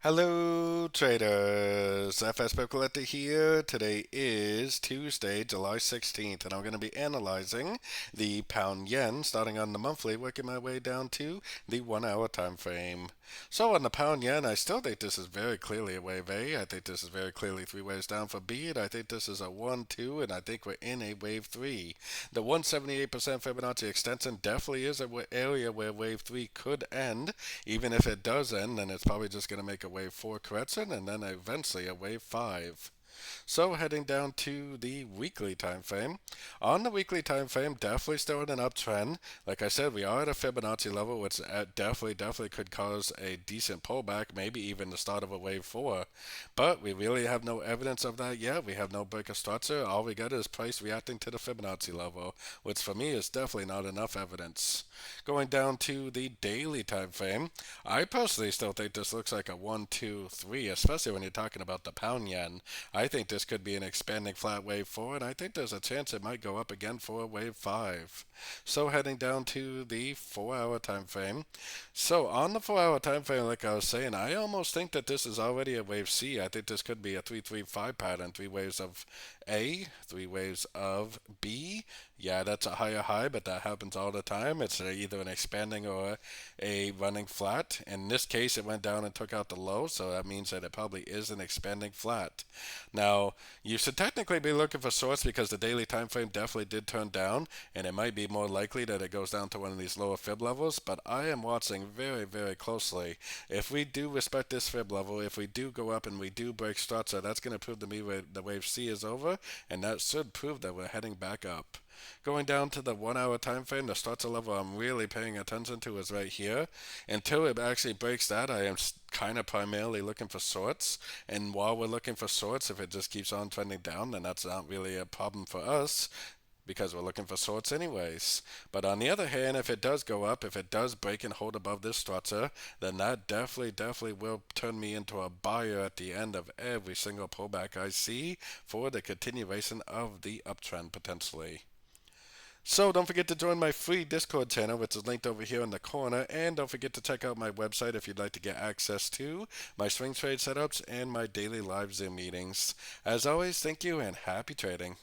Hello, traders. FX Pip Collector here. Today is Tuesday, July 16th, and I'm going to be analyzing the pound yen starting on the monthly, working my way down to the 1 hour time frame. So on the pound yen, I still think this is very clearly a wave A. I think this is very clearly three waves down for B, and I think this is a 1, 2, and I think we're in a wave 3. The 178% Fibonacci extension definitely is an area where wave 3 could end. Even if it does end, then it's probably just going to make a wave 4 correction and then eventually a wave 5. So heading down to the weekly time frame. On the weekly time frame, definitely still in an uptrend. Like I said, we are at a Fibonacci level, which definitely could cause a decent pullback, maybe even the start of a wave 4. But we really have no evidence of that yet. We have no break of structure. All we got is price reacting to the Fibonacci level, which for me is definitely not enough evidence. Going down to the daily time frame, I personally still think this looks like a 1, 2, 3, especially when you're talking about the pound yen. I think this could be an expanding flat wave 4, and I think there's a chance it might go up again for a wave 5. So heading down to the 4 hour time frame. So on the 4 hour time frame, like I was saying, I almost think that this is already a wave C. I think this could be a 3-3-5 pattern, three waves of A, three waves of B. Yeah, that's a higher high, but that happens all the time. It's either an expanding or a running flat. In this case, it went down and took out the low, so that means that it probably is an expanding flat. Now, you should technically be looking for shorts because the daily time frame definitely did turn down, and it might be more likely that it goes down to one of these lower fib levels, but I am watching very closely. If we do respect this fib level, if we do go up and we do break structure, that's going to prove to me the wave C is over, and that should prove that we're heading back up. Going down to the 1 hour time frame, the structure level I'm really paying attention to is right here. Until it actually breaks that, I am kind of primarily looking for shorts. And while we're looking for shorts, if it just keeps on trending down, then that's not really a problem for us because we're looking for shorts anyways. But on the other hand, if it does go up, if it does break and hold above this structure, then that definitely will turn me into a buyer at the end of every single pullback I see for the continuation of the uptrend potentially. So don't forget to join my free Discord channel, which is linked over here in the corner, and don't forget to check out my website if you'd like to get access to my swing trade setups and my daily live Zoom meetings. As always, thank you and happy trading.